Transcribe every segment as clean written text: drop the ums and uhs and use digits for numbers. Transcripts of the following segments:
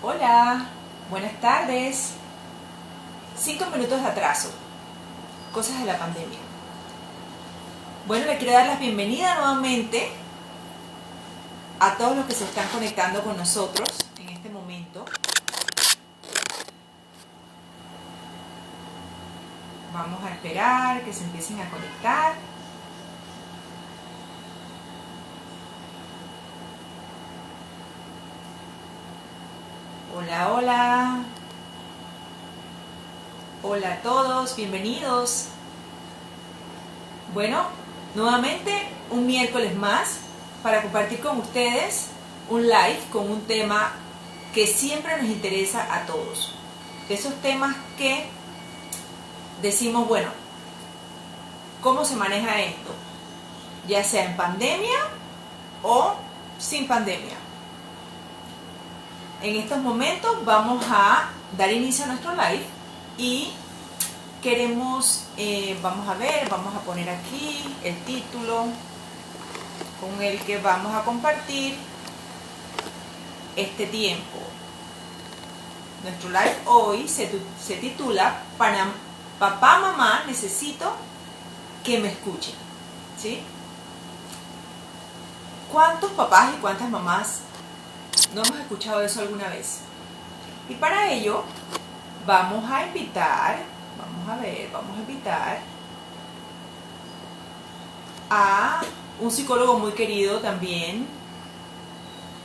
Hola, buenas tardes. 5 minutos de atraso, cosas de la pandemia. Bueno, le quiero dar la bienvenida nuevamente a todos los que se están conectando con nosotros en este momento. Vamos a esperar que se empiecen a conectar. Hola, hola. Hola a todos, bienvenidos. Bueno, nuevamente un miércoles más para compartir con ustedes un live con un tema que siempre nos interesa a todos. De esos temas que decimos, bueno, ¿cómo se maneja esto? Ya sea en pandemia o sin pandemia. En estos momentos vamos a dar inicio a nuestro live y queremos, vamos a poner aquí el título con el que vamos a compartir este tiempo. Nuestro live hoy se titula Papá, mamá, necesito que me escuchen. ¿Sí? ¿Cuántos papás y cuántas mamás no hemos escuchado eso alguna vez? Y para ello vamos a invitar a un psicólogo muy querido también,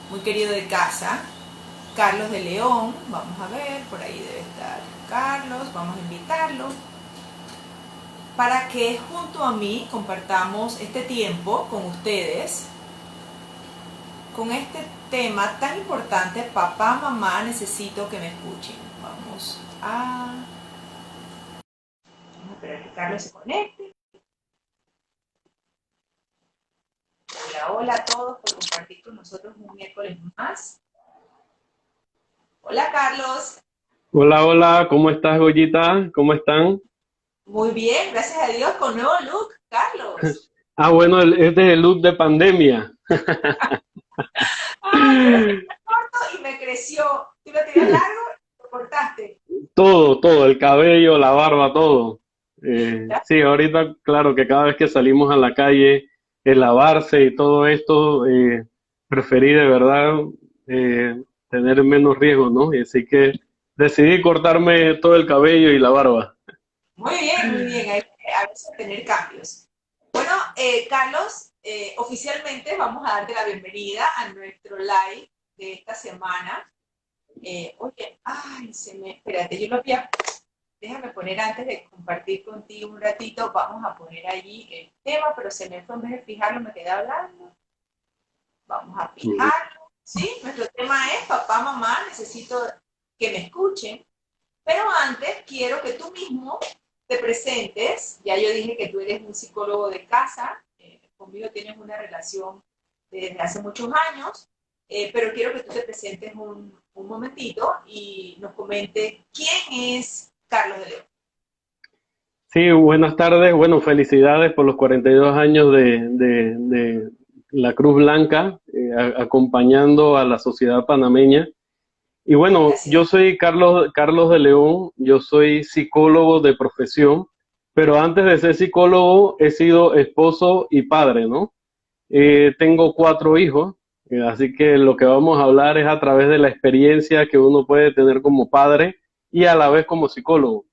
muy querido de casa, Carlos de León. Vamos a ver, por ahí debe estar Carlos, vamos a invitarlo para que junto a mí compartamos este tiempo con ustedes, con este tema tan importante, papá, mamá, necesito que me escuchen. Vamos a esperar que Carlos se conecte. Hola, hola a todos por compartir con nosotros un miércoles más. Hola, Carlos. Hola, hola, ¿cómo estás, Goyita? ¿Cómo están? Muy bien, gracias a Dios, con nuevo look, Carlos. Bueno, este es el look de pandemia. Ay, yo lo tenía corto y me creció. Tú lo tenías largo y lo cortaste. Todo, todo, el cabello, la barba, todo. ¿Ya? Sí, ahorita, claro que cada vez que salimos a la calle, el lavarse y todo esto, preferí de verdad tener menos riesgo, ¿no? Y así que decidí cortarme todo el cabello y la barba. Muy bien, muy bien. Hay que a veces tener cambios. Bueno, Carlos, oficialmente vamos a darte la bienvenida a nuestro live de esta semana. Oye, ay, espérate, yo lo había, déjame poner antes de compartir contigo un ratito, vamos a poner allí el tema, pero se me fue, en vez de fijarlo me quedé hablando. Vamos a fijarlo, ¿sí? Nuestro tema es papá, mamá, necesito que me escuchen, pero antes quiero que tú mismo te presentes. Ya yo dije que tú eres un psicólogo de casa, conmigo tienes una relación desde hace muchos años, pero quiero que tú te presentes un momentito y nos comentes quién es Carlos de León. Sí, buenas tardes. Bueno, felicidades por los 42 años de la Cruz Blanca, acompañando a la sociedad panameña. Y bueno, yo Gracias. soy Carlos de León, yo soy psicólogo de profesión, pero antes de ser psicólogo he sido esposo y padre, ¿no? Tengo 4 hijos, así que lo que vamos a hablar es a través de la experiencia que uno puede tener como padre y a la vez como psicólogo.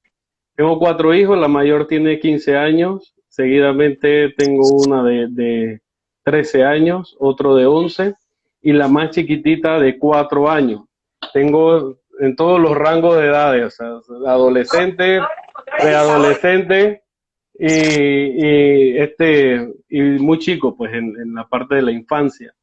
Tengo 4 hijos, la mayor tiene 15 años, seguidamente tengo una de 13 años, otro de 11 y la más chiquitita de 4 años. Tengo en todos los rangos de edades, o sea, adolescente, Y sabores. preadolescente y muy chico, pues en la parte de la infancia.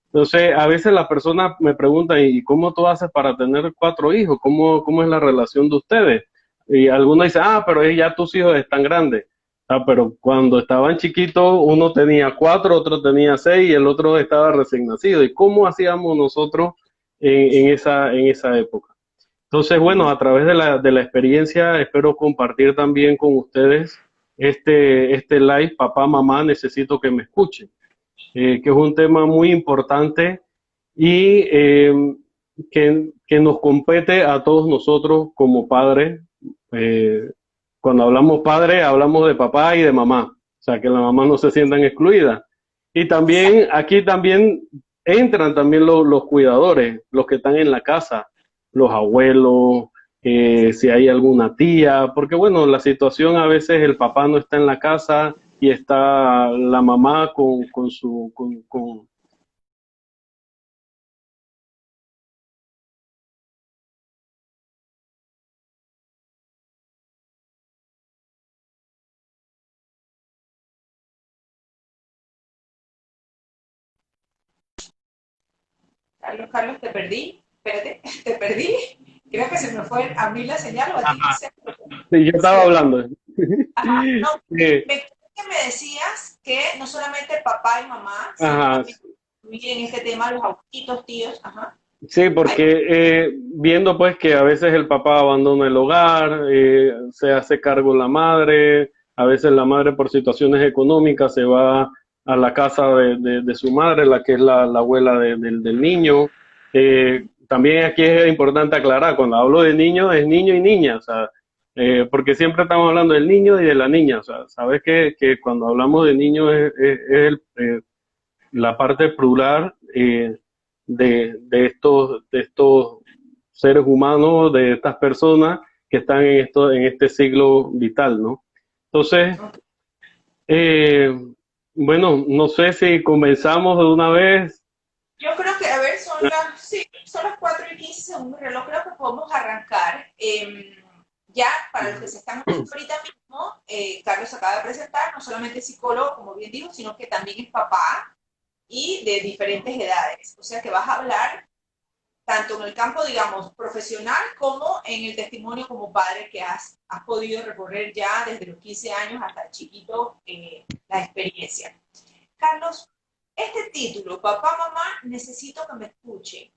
Entonces, a veces las personas me preguntan, ¿y cómo tú haces para tener 4 hijos? ¿Cómo es la relación de ustedes? Y algunos dicen, pero ya tus hijos están grandes. Pero cuando estaban chiquitos, uno tenía 4, otro tenía 6 y el otro estaba recién nacido. ¿Y cómo hacíamos nosotros en esa época? Entonces, bueno, a través de la experiencia, espero compartir también con ustedes este live, papá, mamá, necesito que me escuchen, que es un tema muy importante y que nos compete a todos nosotros como padres. Eh, Cuando hablamos padre, hablamos de papá y de mamá, o sea, que las mamás no se sientan excluidas. Y también, aquí también entran también los cuidadores, los que están en la casa, los abuelos, si hay alguna tía, porque bueno, la situación a veces el papá no está en la casa y está la mamá con Carlos, Carlos, te perdí. Espérate, te perdí. Creo que se me fue a mí la señal o a ti, no Ajá, sé. sí, yo estaba Sí, hablando. ajá. No, Eh, me decías que no solamente papá y mamá, sino ajá, también incluyen en este tema los abuelitos, tíos, ajá. sí, Ay, porque viendo pues que a veces el papá abandona el hogar, se hace cargo la madre, a veces la madre por situaciones económicas se va a la casa de su madre, la que es la abuela del niño. También aquí es importante aclarar, cuando hablo de niño, es niño y niña, o sea, porque siempre estamos hablando del niño y de la niña, o sea, sabes que cuando hablamos de niño la parte plural de estos seres humanos, de estas personas que están en este siglo vital, ¿no? Entonces, ok. eh, bueno, no sé si comenzamos de una vez. Yo creo que, a ver, sí, son las 4:15 según mi reloj, creo que podemos arrancar. Ya, para los que se están uniendo ahorita mismo, Carlos acaba de presentar, no solamente es psicólogo, como bien dijo, sino que también es papá y de diferentes edades. O sea que vas a hablar tanto en el campo, digamos, profesional como en el testimonio como padre que has podido recorrer ya desde los 15 años hasta chiquito la experiencia. Carlos, este título, Papá, Mamá, necesito que me escuchen.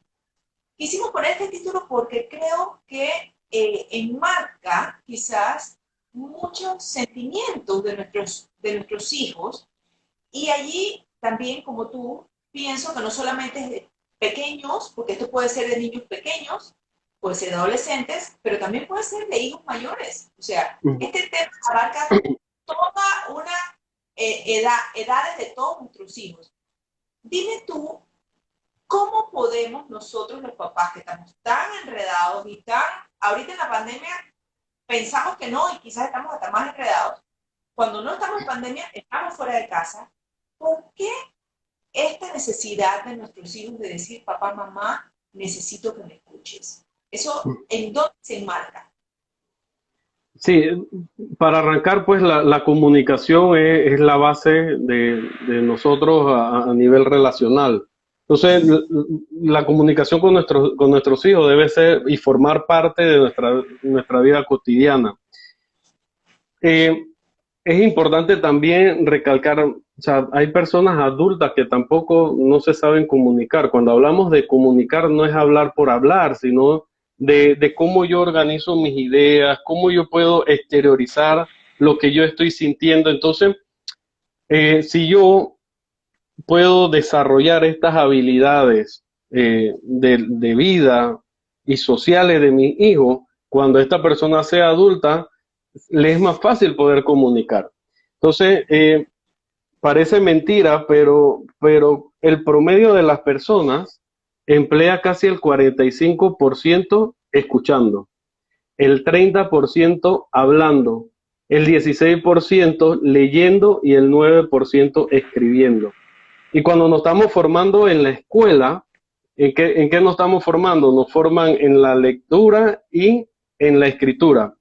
Quisimos poner este título porque creo que enmarca quizás muchos sentimientos de nuestros hijos y allí también, como tú, pienso que no solamente es de pequeños, porque esto puede ser de niños pequeños, puede ser de adolescentes, pero también puede ser de hijos mayores. O sea, este tema abarca toda una edades de todos nuestros hijos. Dime tú, ¿cómo podemos nosotros los papás que estamos tan enredados y tan, ahorita en la pandemia pensamos que no y quizás estamos hasta más enredados, cuando no estamos en pandemia, estamos fuera de casa, ¿por qué esta necesidad de nuestros hijos de decir, papá, mamá, necesito que me escuches? ¿Eso en dónde se enmarca? Sí, para arrancar, pues la comunicación es la base de nosotros a nivel relacional. Entonces, la comunicación con nuestros hijos debe ser y formar parte de nuestra vida cotidiana. Eh, es importante también recalcar, o sea, hay personas adultas que tampoco no se saben comunicar. Cuando hablamos de comunicar, no es hablar por hablar, sino de cómo yo organizo mis ideas, cómo yo puedo exteriorizar lo que yo estoy sintiendo. Entonces, si yo puedo desarrollar estas habilidades de vida y sociales de mi hijo, cuando esta persona sea adulta, le es más fácil poder comunicar. Entonces, parece mentira, pero el promedio de las personas emplea casi el 45% escuchando, el 30% hablando, el 16% leyendo y el 9% escribiendo. Y cuando nos estamos formando en la escuela, en qué nos estamos formando? Nos forman en la lectura y en la escritura.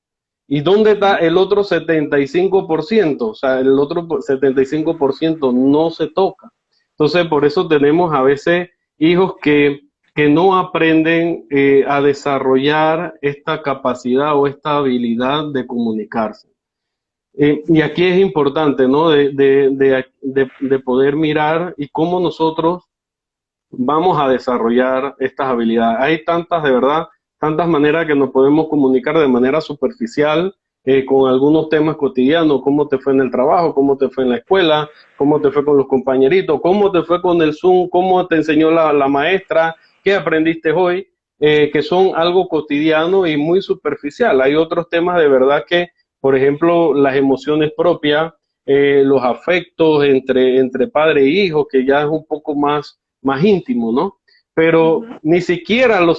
¿Y dónde está el otro 75%? O sea, el otro 75% no se toca. Entonces, por eso tenemos a veces hijos que no aprenden a desarrollar esta capacidad o esta habilidad de comunicarse. Y aquí es importante, ¿no? De poder mirar y cómo nosotros vamos a desarrollar estas habilidades. Hay tantas, de verdad, tantas maneras que nos podemos comunicar de manera superficial con algunos temas cotidianos, cómo te fue en el trabajo, cómo te fue en la escuela, cómo te fue con los compañeritos, cómo te fue con el Zoom, cómo te enseñó la maestra, qué aprendiste hoy. que son algo cotidiano y muy superficial. Hay otros temas de verdad que, por ejemplo, las emociones propias, los afectos entre padre e hijo, que ya es un poco más íntimo, ¿no? Pero Ujú. ni siquiera lo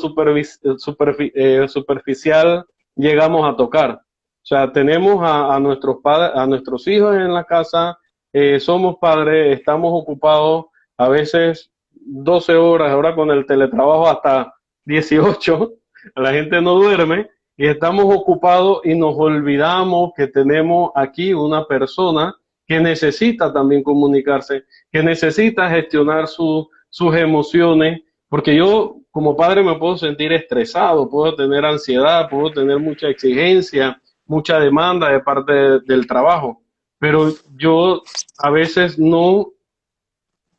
superficial llegamos a tocar. O sea, tenemos a nuestros padres, a nuestros hijos en la casa, somos padres, estamos ocupados a veces 12 horas, ahora con el teletrabajo hasta 18, la gente no duerme y estamos ocupados y nos olvidamos que tenemos aquí una persona que necesita también comunicarse, que necesita gestionar sus emociones, porque yo como padre me puedo sentir estresado, puedo tener ansiedad, puedo tener mucha exigencia, mucha demanda de parte del trabajo, pero yo a veces no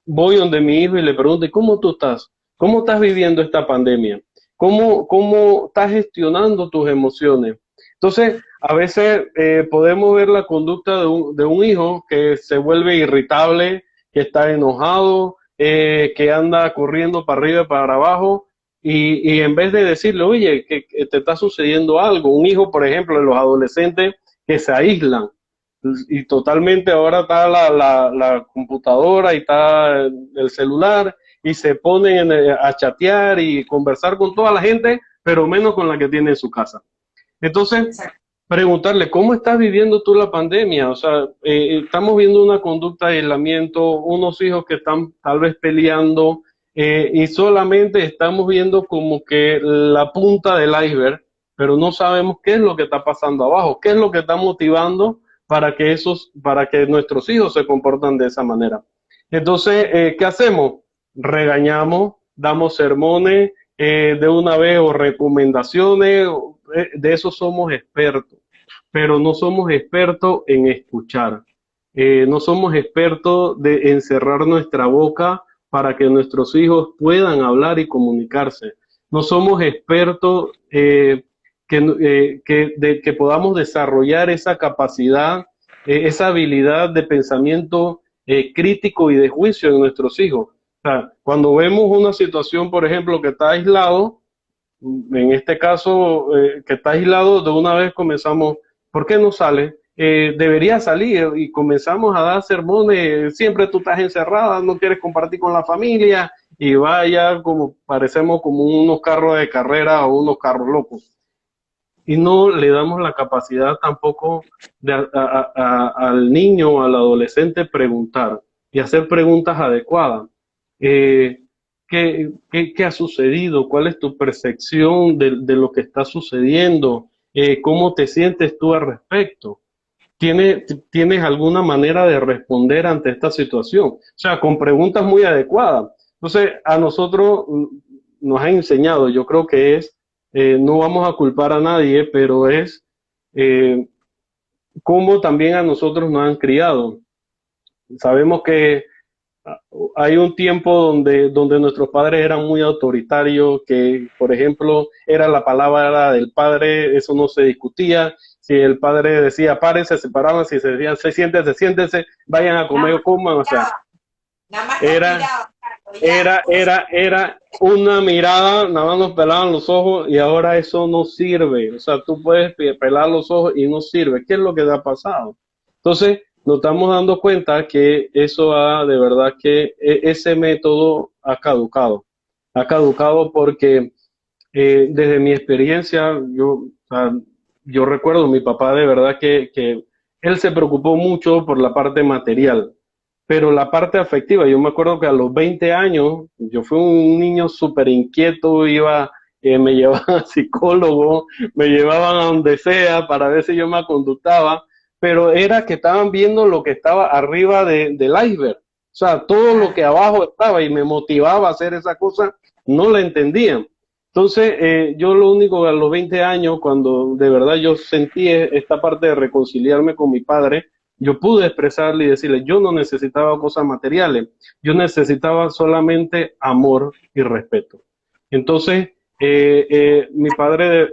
voy donde mi hijo y le pregunto, ¿y cómo tú estás? ¿Cómo estás viviendo esta pandemia? ¿Cómo estás gestionando tus emociones? Entonces, a veces podemos ver la conducta de un hijo que se vuelve irritable, que está enojado, que anda corriendo para arriba y para abajo, y en vez de decirle, oye, que te está sucediendo algo, un hijo, por ejemplo, de los adolescentes que se aíslan, y totalmente ahora está la computadora y está el celular y se ponen a chatear y conversar con toda la gente, pero menos con la que tiene en su casa. Entonces, Exacto. preguntarle, ¿cómo estás viviendo tú la pandemia? O sea, estamos viendo una conducta de aislamiento, unos hijos que están tal vez peleando, y solamente estamos viendo como que la punta del iceberg, pero no sabemos qué es lo que está pasando abajo, qué es lo que está motivando para que nuestros hijos se comportan de esa manera. Entonces, ¿qué hacemos? Regañamos, damos sermones, de una vez o recomendaciones, de eso somos expertos, pero no somos expertos en escuchar. No somos expertos de encerrar nuestra boca para que nuestros hijos puedan hablar y comunicarse. No somos expertos que podamos desarrollar esa capacidad, esa habilidad de pensamiento crítico y de juicio en nuestros hijos. O sea, cuando vemos una situación, por ejemplo, que está aislado, en este caso, que está aislado, de una vez comenzamos, ¿por qué no sale? Debería salir y comenzamos a dar sermones, siempre tú estás encerrada, no quieres compartir con la familia y vaya como parecemos como unos carros de carrera o unos carros locos. Y no le damos la capacidad tampoco de al niño o al adolescente preguntar y hacer preguntas adecuadas. Eh, ¿qué ha sucedido? ¿Cuál es tu percepción de lo que está sucediendo? ¿Cómo te sientes tú al respecto? ¿Tienes alguna manera de responder ante esta situación? O sea, con preguntas muy adecuadas. Entonces, a nosotros nos ha enseñado, yo creo que es, no vamos a culpar a nadie, pero es eh, cómo también a nosotros nos han criado. Sabemos que hay un tiempo donde nuestros padres eran muy autoritarios, que por ejemplo era la palabra del padre, eso no se discutía. Si el padre decía párense, se paraban, si se decían siéntense, vayan a Nada comer o más coman, o sea, miraba, nada más nos era, miraba, Carlos, ya, con eso. era una mirada, nada más nos pelaban los ojos y ahora eso no sirve. O sea, tú puedes pelar los ojos y no sirve. ¿Qué es lo que te ha pasado? Entonces, nos estamos dando cuenta que eso de verdad que ese método ha caducado. Ha caducado porque desde mi experiencia, o sea, yo recuerdo mi papá de verdad que él se preocupó mucho por la parte material, pero la parte afectiva, yo me acuerdo que a los 20 años, yo fui un niño súper inquieto, me llevaban a psicólogo, me llevaban a donde sea para ver si yo me conductaba, pero era que estaban viendo lo que estaba arriba del iceberg, o sea, todo lo Claro. que abajo estaba y me motivaba a hacer esa cosa, no la entendían. Entonces, yo lo único a los 20 años, cuando de verdad yo sentí esta parte de reconciliarme con mi padre, yo pude expresarle y decirle, yo no necesitaba cosas materiales, yo necesitaba solamente amor y respeto. Entonces, mi padre,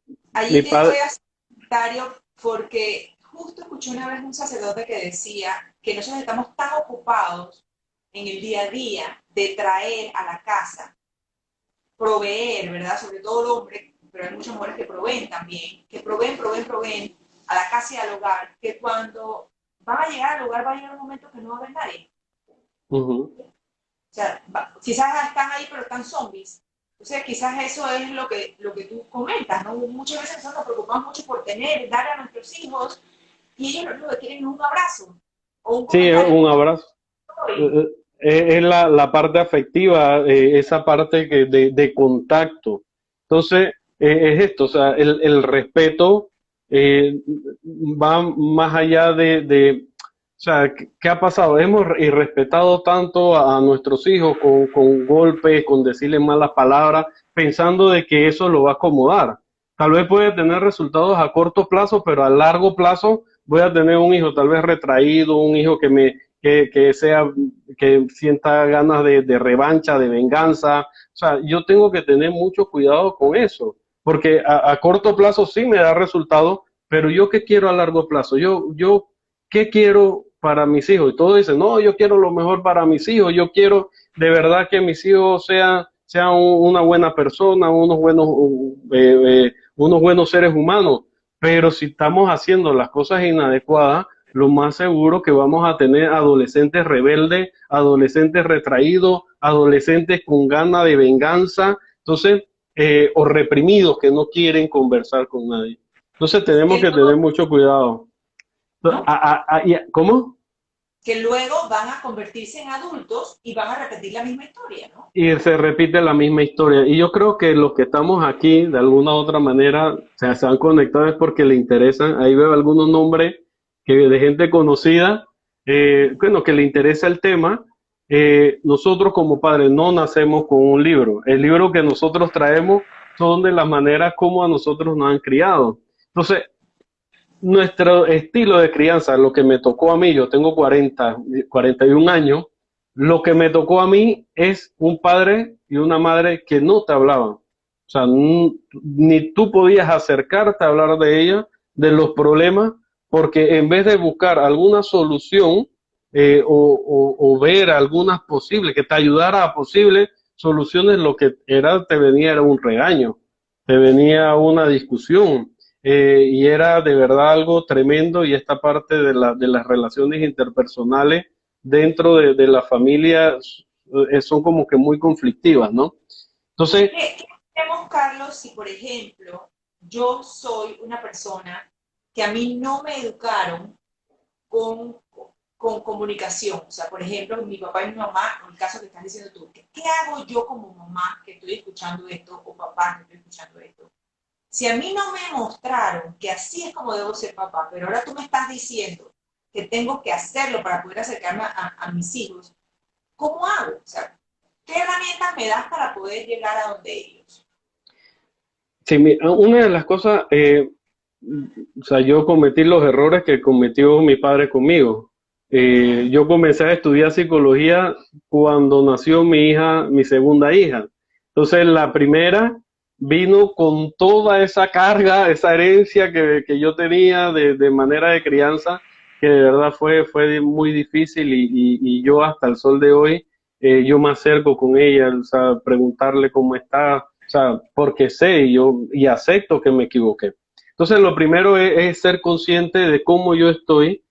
mi Allí te padre, voy a hacer un comentario porque justo escuché una vez un sacerdote que decía que nosotros estamos tan ocupados en el día a día de traer a la casa proveer, ¿verdad? Sobre todo el hombre, pero hay muchas mujeres que proveen también, que proveen a la casa y al hogar, que cuando van a llegar al hogar va a llegar un momento que no va a haber nadie. Ujú. O sea, quizás están ahí, pero están zombies. Entonces, quizás eso es lo que tú comentas, ¿no? Muchas veces nosotros nos preocupamos mucho por tener, dar a nuestros hijos, y ellos lo único que quieren es un abrazo o un Sí, comentario, un ¿cómo abrazo. estoy? Es la parte afectiva, esa parte de contacto. Entonces, es esto, o sea, el respeto va más allá o sea, ¿qué ha pasado? Hemos irrespetado tanto a nuestros hijos con golpes, con decirles malas palabras, pensando de que eso lo va a acomodar. Tal vez puede tener resultados a corto plazo, pero a largo plazo voy a tener un hijo tal vez retraído, un hijo que sea, que sienta ganas de revancha, de venganza. O sea, yo tengo que tener mucho cuidado con eso, porque a corto plazo sí me da resultado, pero yo qué quiero a largo plazo, yo qué quiero para mis hijos. Y todos dicen, no, yo quiero lo mejor para mis hijos, yo quiero de verdad que mis hijos sean una buena persona, unos buenos seres humanos, pero si estamos haciendo las cosas inadecuadas, lo más seguro que vamos a tener adolescentes rebeldes, adolescentes retraídos, adolescentes con ganas de venganza, entonces, o reprimidos que no quieren conversar con nadie. Entonces tenemos Que que tener luego, mucho cuidado. ¿no? ¿Cómo? Que luego van a convertirse en adultos y van a repetir la misma historia, ¿no? Y se repite la misma historia. Y yo creo que los que estamos aquí, de alguna u otra manera, se han conectado es porque le interesan. Ahí veo algunos nombres de gente conocida, bueno, que le interesa el tema. Nosotros como padres no nacemos con un libro. El libro que nosotros traemos son de las maneras como a nosotros nos han criado. Entonces, nuestro estilo de crianza, lo que me tocó a mí, yo tengo 41 años, lo que me tocó a mí es un padre y una madre que no te hablaban. O sea, ni tú podías acercarte a hablar de ella, de los problemas, porque en vez de buscar alguna solución o ver algunas posibles, que te ayudara a posibles soluciones, lo que te venía era un regaño, te venía una discusión, y era de verdad algo tremendo. Y esta parte de las relaciones interpersonales dentro de la familia son como que muy conflictivas, ¿no? Entonces, ¿Qué hacemos, Carlos, si, por ejemplo, yo soy una persona que a mí no me educaron con, con comunicación? O sea, por ejemplo, mi papá y mi mamá, en el caso que estás diciendo tú, ¿qué hago yo como mamá que estoy escuchando esto o papá que estoy escuchando esto? Si a mí no me mostraron que así es como debo ser papá, pero ahora tú me estás diciendo que tengo que hacerlo para poder acercarme a mis hijos, ¿cómo hago? O sea, ¿qué herramientas me das para poder llegar a donde ellos? sí, una de las cosas, o sea, yo cometí los errores que cometió mi padre conmigo. Yo comencé a estudiar psicología cuando nació mi hija, mi segunda hija. Entonces, la primera vino con toda esa carga, esa herencia que yo tenía de manera de crianza, que de verdad fue muy difícil y yo hasta el sol de hoy, yo me acerco con ella, o sea, preguntarle cómo está, o sea, porque sé y acepto que me equivoqué. Entonces, lo primero es ser consciente de cómo yo estoy,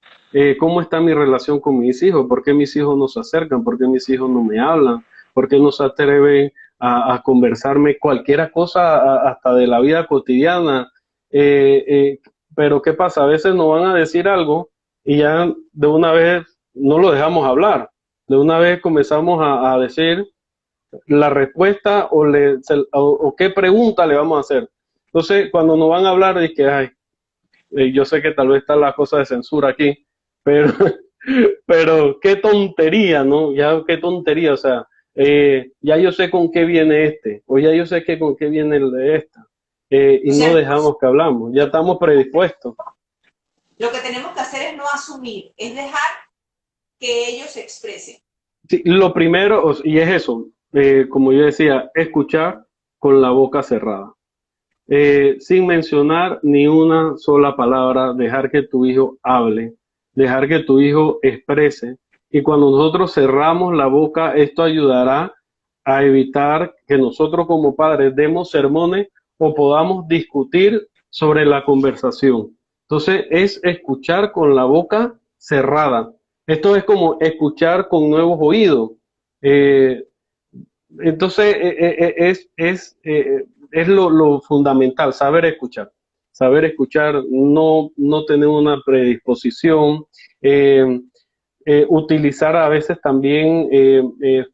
cómo está mi relación con mis hijos, por qué mis hijos no se acercan, por qué mis hijos no me hablan, por qué no se atreven a conversarme cualquier cosa, hasta de la vida cotidiana. Eh, eh, pero ¿qué pasa? A veces nos van a decir algo y ya de una vez no lo dejamos hablar. De una vez comenzamos a decir la respuesta o qué pregunta le vamos a hacer. Entonces, cuando nos van a hablar de que, ay, yo sé que tal vez está la cosa de censura aquí, pero, pero qué tontería, ¿no? Ya qué tontería, o sea, ya yo sé con qué viene este, o ya yo sé que con qué viene el de esta, O y no sea, dejamos que hablamos, ya estamos predispuestos. lo que tenemos que hacer es no asumir, es dejar que ellos se expresen. Sí, lo primero, y es eso, como yo decía, escuchar con la boca cerrada. Sin mencionar ni una sola palabra, dejar que tu hijo hable, dejar que tu hijo exprese. Y cuando nosotros cerramos la boca, esto ayudará a evitar que nosotros como padres demos sermones o podamos discutir sobre la conversación. Entonces, es escuchar con la boca cerrada. Esto es como escuchar con nuevos oídos. Eh, entonces, es lo fundamental, saber escuchar, no tener una predisposición, eh, utilizar a veces también, eh,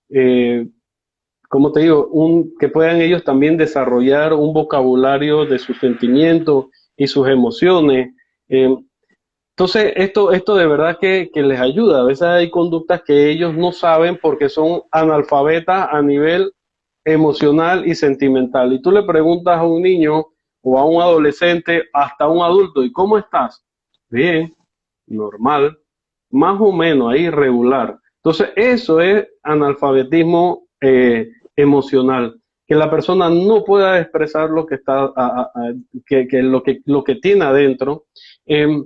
eh, como te digo, que puedan ellos también desarrollar un vocabulario de sus sentimientos y sus emociones. Entonces, esto de verdad que les ayuda. A veces hay conductas que ellos no saben porque son analfabetas a nivel emocional y sentimental. Y tú le preguntas a un niño o a un adolescente, hasta a un adulto, ¿y cómo estás? Bien, normal, más o menos ahí regular. Entonces, eso es analfabetismo emocional, que la persona no pueda expresar lo que está, lo que tiene adentro. Em,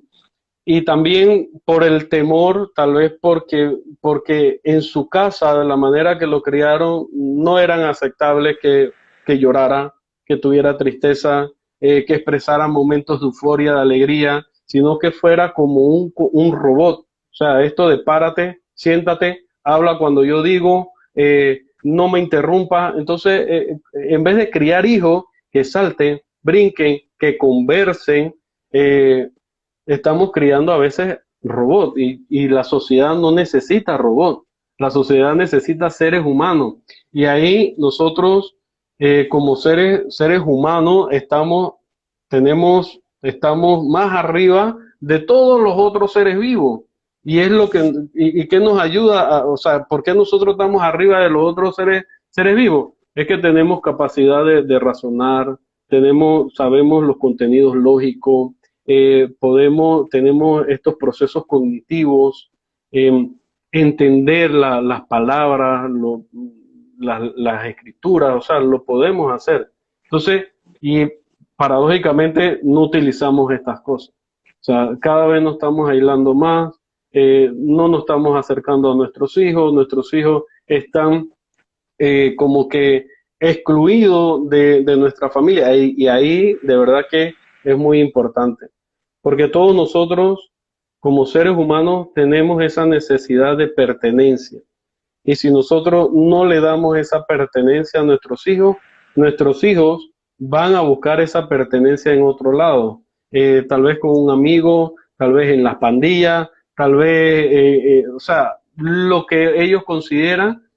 y también por el temor, tal vez porque en su casa, de la manera que lo criaron, no eran aceptables que llorara, que tuviera tristeza, que expresara momentos de euforia, de alegría, sino que fuera como un robot. O sea, esto de párate, siéntate, habla cuando yo digo, no me interrumpa. Entonces, en vez de criar hijos que salten, brinquen, que conversen, estamos criando a veces robots y la sociedad no necesita robots, la sociedad necesita seres humanos. Y ahí nosotros, como seres humanos, estamos más arriba de todos los otros seres vivos. Y es lo que, y que nos ayuda, o sea, ¿por qué nosotros estamos arriba de los otros seres vivos? Es que tenemos capacidad de razonar, sabemos los contenidos lógicos, tenemos estos procesos cognitivos, eh, entender las palabras, las escrituras, o sea, lo podemos hacer. Entonces, y paradójicamente no utilizamos estas cosas. O sea, cada vez nos estamos aislando más, no nos estamos acercando a nuestros hijos están como que excluidos de nuestra familia y ahí de verdad que es muy importante, porque todos nosotros como seres humanos tenemos esa necesidad de pertenencia. Y si nosotros no le damos esa pertenencia a nuestros hijos van a buscar esa pertenencia en otro lado. Tal vez con un amigo, tal vez en las pandillas, tal vez, o sea, lo que ellos consideran,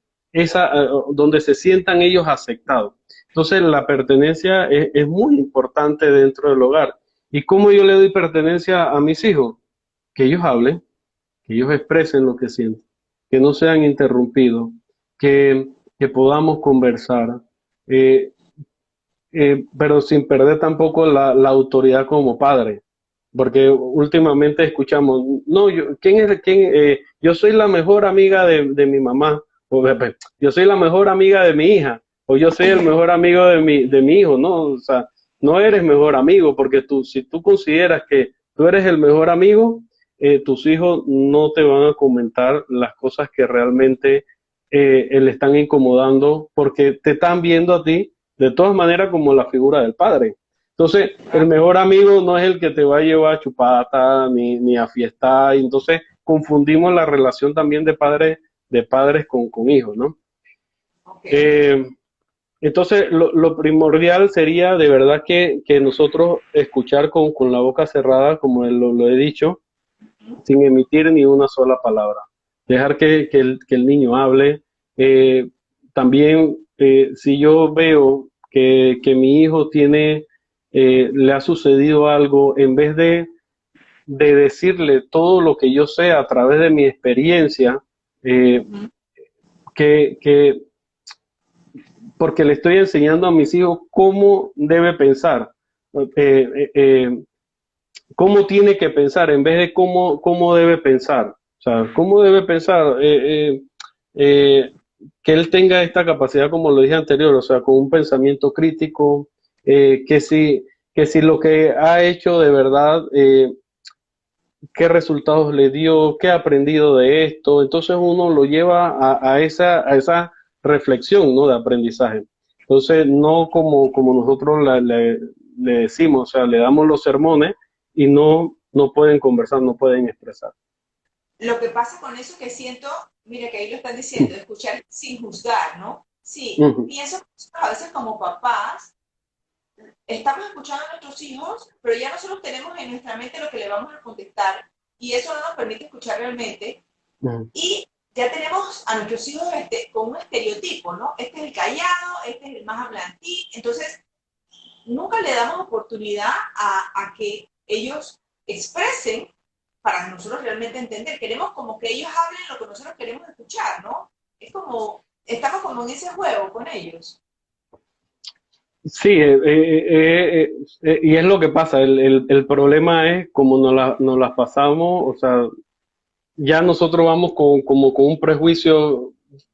donde se sientan ellos aceptados. Entonces, la pertenencia es muy importante dentro del hogar. ¿Y cómo yo le doy pertenencia a mis hijos? Que ellos hablen, que ellos expresen lo que sienten, que no sean interrumpidos, que, que podamos conversar, eh, pero sin perder tampoco la autoridad como padre, porque últimamente escuchamos, no, yo soy la mejor amiga de mi mamá, yo soy la mejor amiga de mi hija, o yo soy el mejor amigo de mi hijo, no, o sea, no eres mejor amigo, porque si tú consideras que tú eres el mejor amigo, tus hijos no te van a comentar las cosas que realmente le están incomodando, porque te están viendo a ti de todas maneras como la figura del padre. Entonces, el mejor amigo no es el que te va a llevar a chupata ni a fiestar, y entonces confundimos la relación también de padres con hijos, ¿no? Okay. Entonces, lo primordial sería de verdad que nosotros escuchar con la boca cerrada, como lo he dicho, sin emitir ni una sola palabra. Dejar que el niño hable. También, si yo veo que mi hijo le ha sucedido algo, en vez de decirle todo lo que yo sé a través de mi experiencia, que porque le estoy enseñando a mis hijos cómo debe pensar, cómo tiene que pensar en vez de cómo debe pensar. O sea, cómo debe pensar, que él tenga esta capacidad, como lo dije anterior, o sea, con un pensamiento crítico, que si lo que ha hecho de verdad qué resultados le dio, qué ha aprendido de esto. Entonces uno lo lleva a esa reflexión, ¿no? De aprendizaje. Entonces, no como nosotros le decimos, o sea, le damos los sermones y no pueden conversar, no pueden expresar. Lo que pasa con eso que siento, mira que ahí lo están diciendo, escuchar sin juzgar, ¿no? Sí, Ujú, pienso que nosotros a veces como papás estamos escuchando a nuestros hijos, pero ya nosotros tenemos en nuestra mente lo que le vamos a contestar y eso no nos permite escuchar realmente ujú. y ya tenemos a nuestros hijos con un estereotipo, ¿no? Este es el callado, este es el más hablantín, entonces nunca le damos oportunidad a que ellos expresen para nosotros realmente entender. Queremos como que ellos hablen lo que nosotros queremos escuchar, ¿no? Es como, estamos como en ese juego con ellos. Sí, y es lo que pasa. El problema es como nos las pasamos, o sea, ya nosotros vamos como con un prejuicio,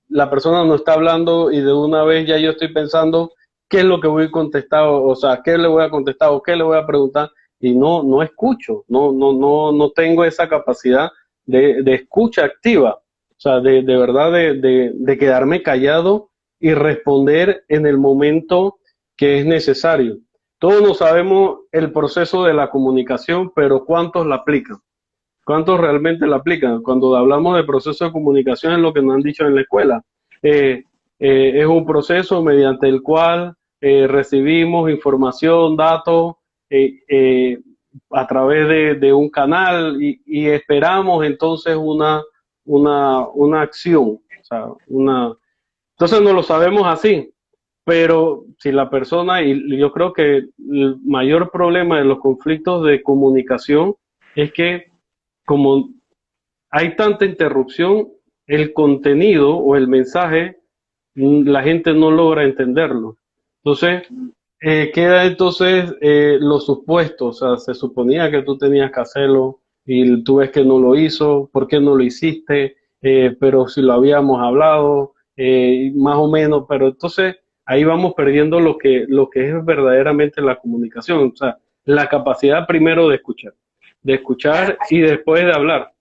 la persona no está hablando y de una vez ya yo estoy pensando qué es lo que voy a contestar, o sea, qué le voy a contestar o qué le voy a preguntar y no escucho, no tengo esa capacidad de escucha activa, o sea, de verdad de quedarme callado y responder en el momento que es necesario. Todos no sabemos el proceso de la comunicación, pero ¿cuántos la aplican? ¿Cuántos realmente la aplican? Cuando hablamos de proceso de comunicación es lo que nos han dicho en la escuela. Eh, es un proceso mediante el cual recibimos información, datos a través de un canal y esperamos entonces una acción. O sea, entonces no lo sabemos así, pero si la persona, y yo creo que el mayor problema de los conflictos de comunicación es que como hay tanta interrupción, el contenido o el mensaje, la gente no logra entenderlo. Entonces, queda entonces lo supuesto, o sea, se suponía que tú tenías que hacerlo y tú ves que no lo hizo, ¿por qué no lo hiciste? Pero si lo habíamos hablado, más o menos, pero entonces ahí vamos perdiendo lo que es verdaderamente la comunicación, o sea, la capacidad primero de Claro, escuchar y después de hablar.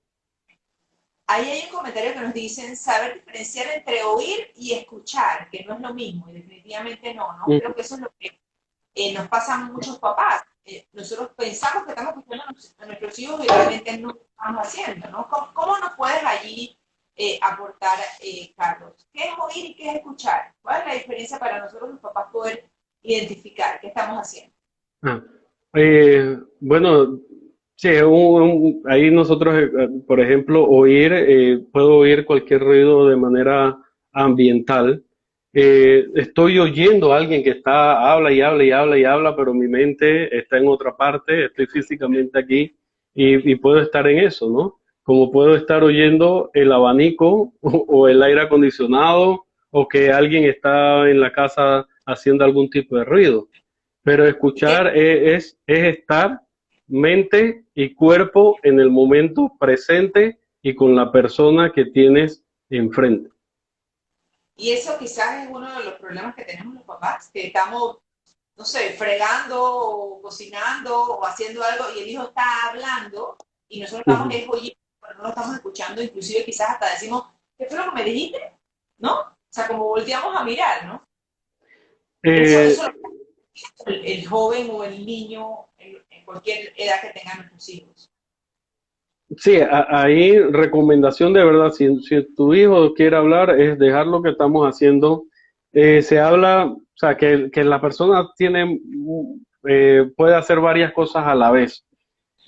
ahí hay un comentario que nos dicen saber diferenciar entre oír y escuchar, que no es lo mismo, y definitivamente no, ¿no? Creo que eso es lo que nos pasa a muchos papás. Nosotros pensamos que estamos escuchando a nuestros hijos y realmente no lo estamos haciendo, ¿no? ¿Cómo nos puedes allí aportar, Carlos? ¿Qué es oír y qué es escuchar? ¿Cuál es la diferencia para nosotros los papás poder identificar qué estamos haciendo? Ah, bueno, sí, ahí nosotros, por ejemplo, puedo oír cualquier ruido de manera ambiental. Estoy oyendo a alguien que habla y habla y habla y habla, pero mi mente está en otra parte, estoy físicamente aquí y puedo estar en eso, ¿no? Como puedo estar oyendo el abanico o el aire acondicionado o que alguien está en la casa haciendo algún tipo de ruido. Pero Y, que, escuchar es estar mente y cuerpo en el momento presente y con la persona que tienes enfrente. y eso quizás es uno de los problemas que tenemos los papás, que estamos, no sé, fregando o cocinando o haciendo algo y el hijo está hablando y nosotros estamos Ujú. oyendo, pero no lo estamos escuchando, inclusive quizás hasta decimos, ¿qué fue lo que me dijiste? ¿No? O sea, como volteamos a mirar, ¿no? Eh, Eso el joven o el niño en cualquier edad que tengan nuestros hijos. sí, ahí recomendación de verdad, si tu hijo quiere hablar, es dejar lo que estamos haciendo. Se habla, o sea, que la persona puede hacer varias cosas a la vez.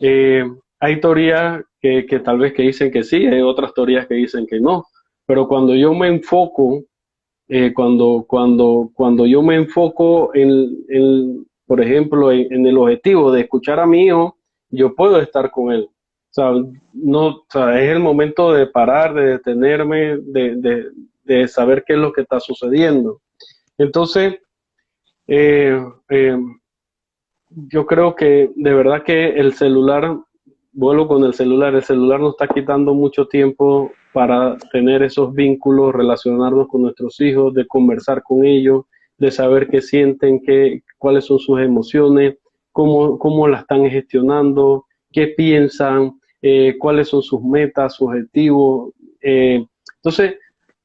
Eh, Hay teorías que tal vez que dicen que sí, hay otras teorías que dicen que no, pero cuando yo me enfoco, cuando yo me enfoco por ejemplo, en el objetivo de escuchar a mi hijo, yo puedo estar con él. O sea, no, o sea, es el momento de parar, de detenerme, de saber qué es lo que está sucediendo. Entonces, eh, eh, yo creo que de verdad que el celular, vuelvo con el celular nos está quitando mucho tiempo para tener esos vínculos, relacionarnos con nuestros hijos, de conversar con ellos, de saber qué sienten, cuáles son sus emociones, cómo las están gestionando, qué piensan. cuáles son sus metas, sus objetivos. Entonces,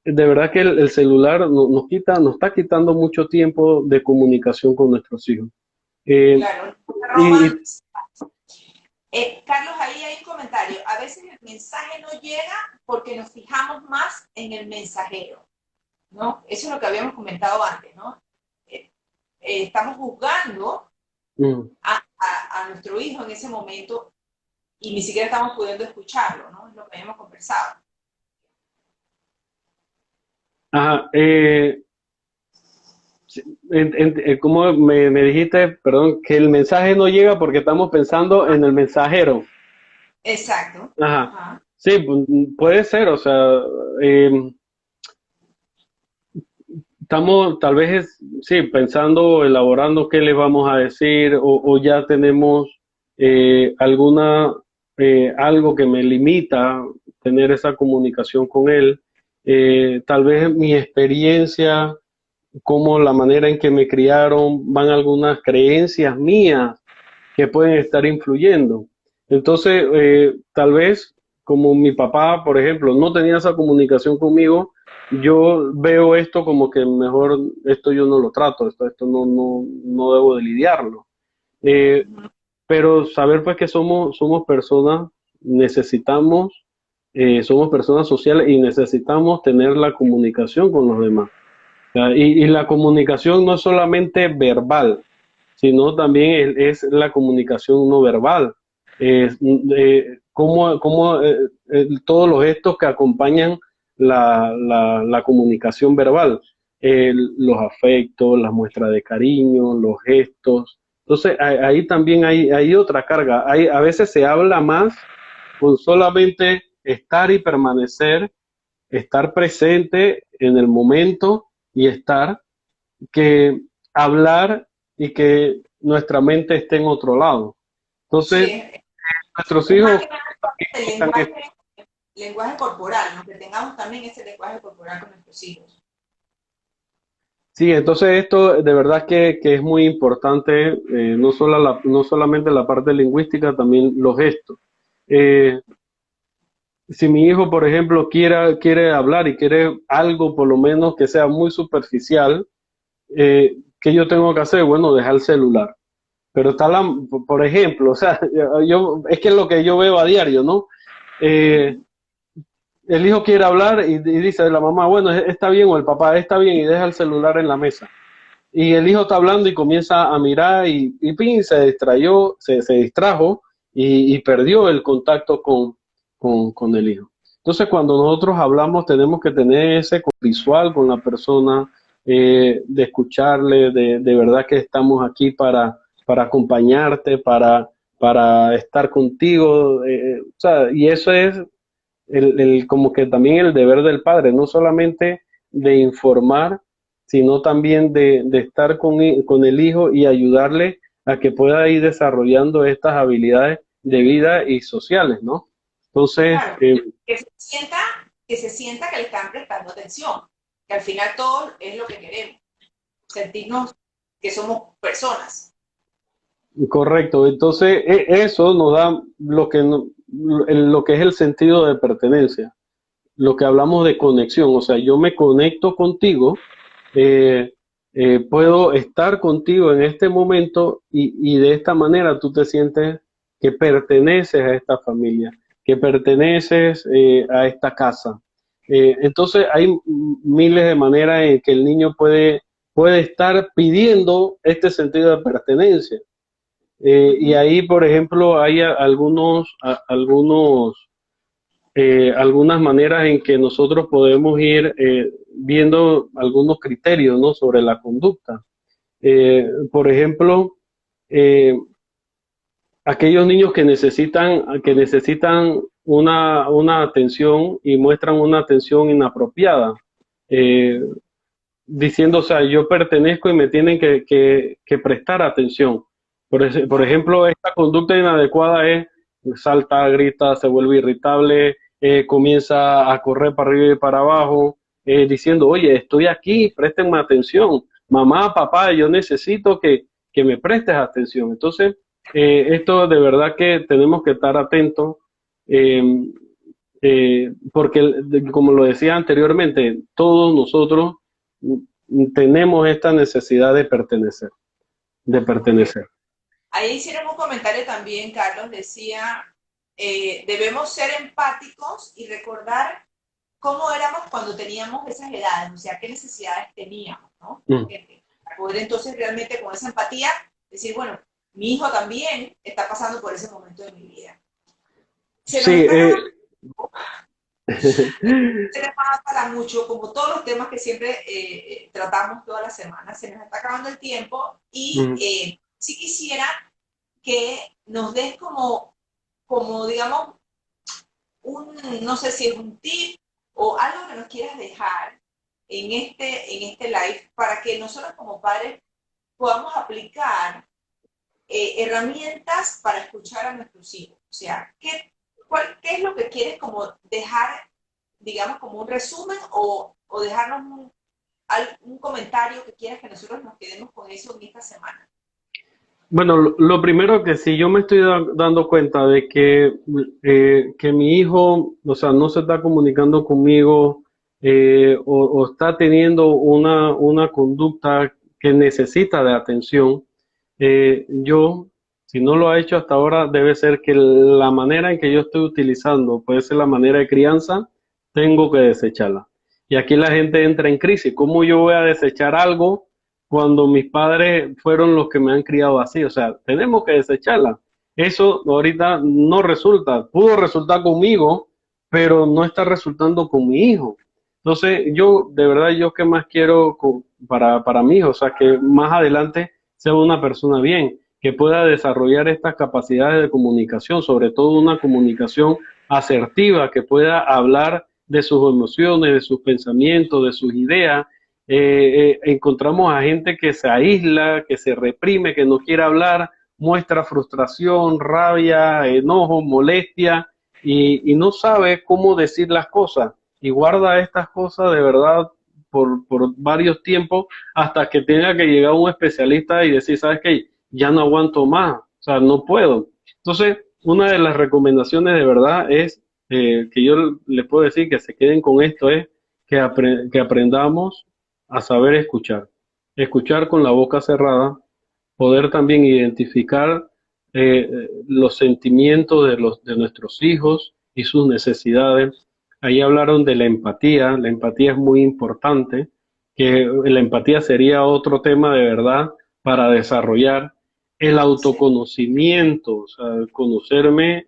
de verdad que el celular nos está quitando mucho tiempo de comunicación con nuestros hijos. Eh, Claro, nos y, roban. Carlos, ahí hay un comentario. A veces el mensaje no llega porque nos fijamos más en el mensajero, ¿no? Eso es lo que habíamos comentado antes, ¿no? Estamos juzgando mm, a nuestro hijo en ese momento y ni siquiera estamos pudiendo escucharlo, ¿no? Es lo que habíamos conversado. ajá, sí, ¿cómo me dijiste, perdón, que el mensaje no llega porque estamos pensando en el mensajero? Exacto. Ajá. Ajá. Sí, puede ser, o sea, eh, estamos tal vez, sí, pensando, elaborando qué les vamos a decir o ya tenemos algo que me limita tener esa comunicación con él. Tal vez mi experiencia, como la manera en que me criaron, van algunas creencias mías que pueden estar influyendo. Entonces, tal vez como mi papá, por ejemplo, no tenía esa comunicación conmigo, yo veo esto como que mejor esto yo no lo trato, esto no debo de lidiarlo. Eh, pero saber pues que somos personas, necesitamos, somos personas sociales y necesitamos tener la comunicación con los demás. O sea, y la comunicación no es solamente verbal, sino también es la comunicación no verbal. Todos los gestos que acompañan la comunicación verbal, los afectos, las muestras de cariño, los gestos. Entonces, ahí también hay otra carga. A veces se habla más con solamente estar y permanecer, estar presente en el momento y estar, que hablar y que nuestra mente esté en otro lado. Sí, Entonces, nuestros es más hijos que nada el necesitan esto. lenguaje corporal, ¿no? Que tengamos también ese lenguaje corporal con nuestros hijos. Sí, entonces esto de verdad que es muy importante, no solamente la parte lingüística, también los gestos. Eh, si mi hijo, por ejemplo, quiere hablar y quiere algo por lo menos que sea muy superficial, ¿qué yo tengo que hacer? Bueno, dejar el celular. Pero está por ejemplo, o sea, es que es lo que yo veo a diario, ¿no? Eh, el hijo quiere hablar y dice la mamá, bueno, está bien, o el papá está bien, y deja el celular en la mesa. Y el hijo está hablando y comienza a mirar y pin, se distrajo y perdió el contacto con el hijo. Entonces, cuando nosotros hablamos, tenemos que tener ese visual con la persona, de escucharle, de verdad que estamos aquí para acompañarte, para estar contigo. O sea, y eso es como que también el deber del padre, no solamente de informar, sino también de estar con el hijo y ayudarle a que pueda ir desarrollando estas habilidades de vida y sociales, ¿no? Entonces, Claro, que se sienta, que se sienta que le están prestando atención, que al final todo es lo que queremos, sentirnos que somos personas. correcto. Entonces, eso nos da lo que es el sentido de pertenencia, lo que hablamos de conexión. O sea, yo me conecto contigo, eh, puedo estar contigo en este momento y de esta manera tú te sientes que perteneces a esta familia, que perteneces a esta casa. Entonces hay miles de maneras en que el niño puede estar pidiendo este sentido de pertenencia. Y ahí, por ejemplo, hay algunas maneras en que nosotros podemos ir viendo algunos criterios, ¿no?, sobre la conducta. Por ejemplo, eh, aquellos niños que necesitan una atención y muestran una atención inapropiada, eh, diciendo, o sea, yo pertenezco y me tienen que prestar atención. Por ejemplo, esta conducta inadecuada es salta, grita, se vuelve irritable, comienza a correr para arriba y para abajo, diciendo, oye, estoy aquí, préstenme atención, mamá, papá, yo necesito que me prestes atención. Entonces, esto de verdad que tenemos que estar atentos, eh, porque como lo decía anteriormente, todos nosotros tenemos esta necesidad de pertenecer, de Correcto. pertenecer. Ahí hicieron un comentario también, Carlos, decía, debemos ser empáticos y recordar cómo éramos cuando teníamos esas edades, o sea, qué necesidades teníamos, ¿no? Mm. Para poder entonces realmente con esa empatía decir, bueno, mi hijo también está pasando por ese momento de mi vida. Se Sí, nos está acabando, este tema para mucho, como todos los temas que siempre tratamos todas las semanas, se nos está acabando el tiempo y mm. sí quisiera que nos des como digamos, no sé si es un tip o algo que nos quieras dejar en este live para que nosotros como padres podamos aplicar herramientas para escuchar a nuestros hijos. O sea, ¿qué es lo que quieres como dejar, digamos, como un resumen o dejarnos un comentario que quieras que nosotros nos quedemos con eso en esta semana? Bueno, lo primero que sí, yo me estoy dando cuenta de que mi hijo, o sea, no se está comunicando conmigo o está teniendo una conducta que necesita de atención. Yo, si no lo ha hecho hasta ahora, debe ser que la manera en que yo estoy utilizando, puede ser la manera de crianza, tengo que desecharla. Y aquí la gente entra en crisis. ¿Cómo yo voy a desechar algo cuando mis padres fueron los que me han criado así? O sea, tenemos que desecharla. Eso ahorita no resulta. Pudo resultar conmigo, pero no está resultando con mi hijo. Entonces, yo, de verdad, yo qué más quiero para mi hijo, o sea, que más adelante sea una persona bien, que pueda desarrollar estas capacidades de comunicación, sobre todo una comunicación asertiva, que pueda hablar de sus emociones, de sus pensamientos, de sus ideas. Encontramos a gente que se aísla, que se reprime, que no quiere hablar, muestra frustración, rabia, enojo, molestia y no sabe cómo decir las cosas y guarda estas cosas de verdad por varios tiempos hasta que tenga que llegar un especialista y decir, ¿sabes qué? Ya no aguanto más, o sea, no puedo. Entonces, una de las recomendaciones de verdad es que yo les puedo decir que se queden con esto es que aprendamos a saber escuchar. Escuchar con la boca cerrada, poder también identificar los sentimientos de nuestros hijos y sus necesidades. Ahí hablaron de la empatía es muy importante, que la empatía sería otro tema de verdad para desarrollar el Sí, autoconocimiento, o sea, conocerme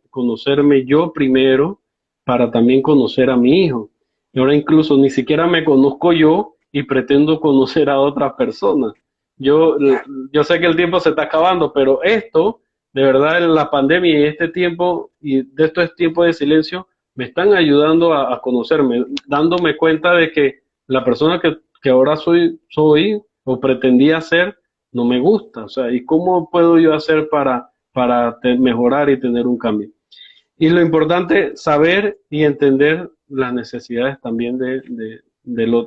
yo primero para también conocer a mi hijo. Y ahora incluso ni siquiera me conozco yo y pretendo conocer a otras personas. Yo, claro. yo sé que el tiempo se está acabando, pero esto, de verdad, la pandemia y este tiempo, y de estos tiempos de silencio, me están ayudando a conocerme, dándome cuenta de que la persona que ahora soy o pretendía ser, no me gusta. O sea, ¿y cómo puedo yo hacer para mejorar y tener un cambio? Y lo importante, saber y entender las necesidades también de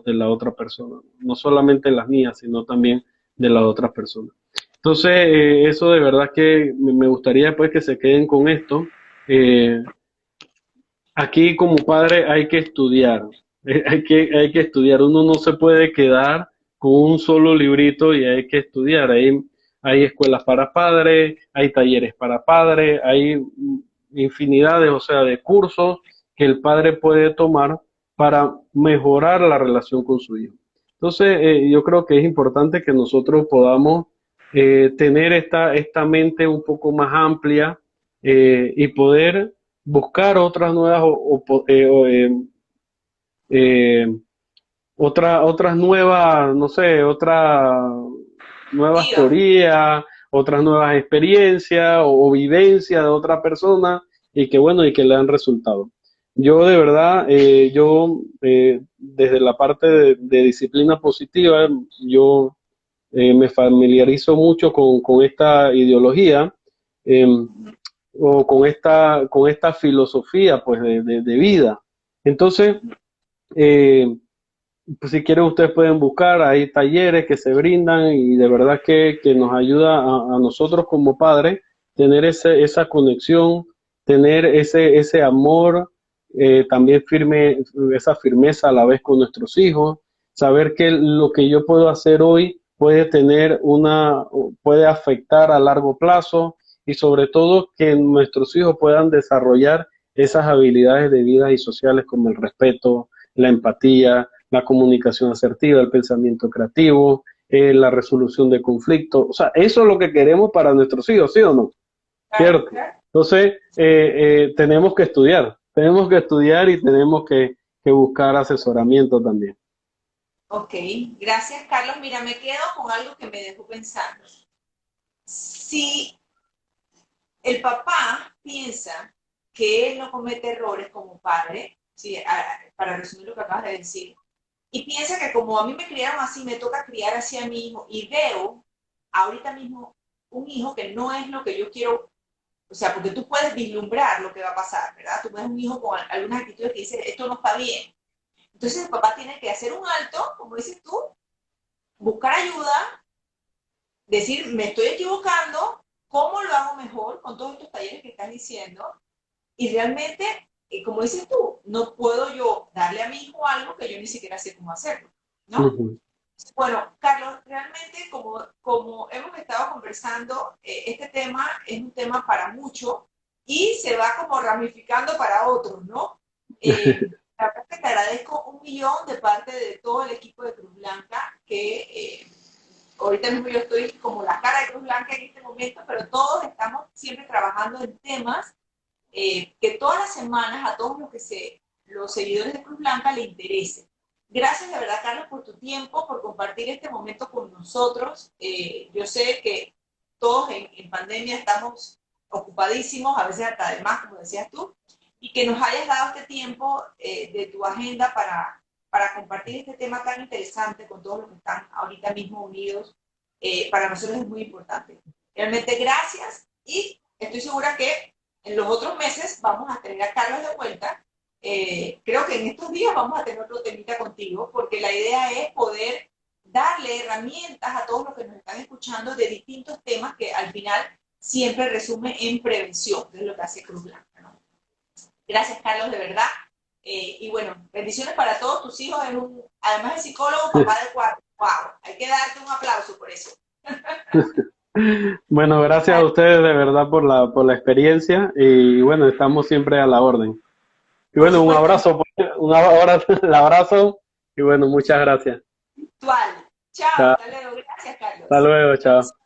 la otra persona, no solamente las mías, sino también de las otras personas. Entonces, eso de verdad que me gustaría pues que se queden con esto. Eh, Aquí como padre hay que estudiar, hay que estudiar. Uno no se puede quedar con un solo librito y hay que estudiar. Hay escuelas para padres, hay talleres para padres, hay infinidades, o sea, de cursos que el padre puede tomar para mejorar la relación con su hijo. Entonces, yo creo que es importante que nosotros podamos tener esta mente un poco más amplia y poder buscar otras nuevas eh, otras nuevas, no sé, otras nuevas Diga, teorías, otras nuevas experiencias o vivencias de otra persona y que bueno, y que le han resultado. Yo de verdad, desde la parte de disciplina positiva, yo me familiarizo mucho con esta ideología. em, o con esta filosofía pues de vida. Entonces, eh, pues, si quieren ustedes pueden buscar, hay talleres que se brindan y de verdad que nos ayuda a nosotros como padres tener esa conexión tener ese amor, también esa firmeza a la vez con nuestros hijos, saber que lo que yo puedo hacer hoy puede afectar a largo plazo y sobre todo que nuestros hijos puedan desarrollar esas habilidades de vida y sociales como el respeto, la empatía, la comunicación asertiva, el pensamiento creativo, la resolución de conflictos. O sea, eso es lo que queremos para nuestros hijos, ¿sí o no? Claro, ¿Cierto? claro. Entonces, tenemos que estudiar y tenemos que buscar asesoramiento también. Ok, gracias Carlos. Mira, me quedo con algo que me dejó pensando. Si el papá piensa que él no comete errores como padre, ¿sí? Para resumir lo que acabas de decir, y piensa que como a mí me criaron así, me toca criar así a mi hijo, y veo ahorita mismo un hijo que no es lo que yo quiero, o sea, porque tú puedes vislumbrar lo que va a pasar, ¿verdad? Tú ves un hijo con algunas actitudes que dice, esto no está bien. Entonces el papá tiene que hacer un alto, como dices tú, buscar ayuda, decir, me estoy equivocando, ¿cómo lo hago mejor con todos estos talleres que estás diciendo? Y realmente, como dices tú, no puedo yo darle a mi hijo algo que yo ni siquiera sé cómo hacerlo, ¿no? Ujú. Bueno, Carlos, realmente como hemos estado conversando, este tema es un tema para mucho y se va como ramificando para otros, ¿no? La verdad es que te agradezco un millón de parte de todo el equipo de Cruz Blanca, que ahorita mismo yo estoy como la cara de Cruz Blanca en este momento, pero todos estamos siempre trabajando en temas que todas las semanas a todos los seguidores de Cruz Blanca le interese. Gracias de verdad, Carlos, por tu tiempo, por compartir este momento con nosotros. Yo sé que todos en pandemia estamos ocupadísimos, a veces hasta de más, como decías tú, y que nos hayas dado este tiempo de tu agenda para compartir este tema tan interesante con todos los que están ahorita mismo unidos. Para nosotros es muy importante. Realmente gracias y estoy segura que en los otros meses vamos a tener a Carlos de vuelta. Creo que en estos días vamos a tener otro temita contigo, porque la idea es poder darle herramientas a todos los que nos están escuchando de distintos temas que al final siempre resume en prevención, que es lo que hace Cruz Blanca, ¿no? Gracias, Carlos, de verdad. Y bueno, bendiciones para todos tus hijos. Además de psicólogo, papá de cuatro. ¡Wow! Hay que darte un aplauso por eso. Bueno, gracias a ustedes de verdad por la experiencia y bueno, estamos siempre a la orden. Y Por bueno, un supuesto, abrazo, un abrazo, el abrazo y bueno, muchas gracias. virtual. Chao, Chao. hasta luego. Gracias, Hasta Carlos. luego, chao.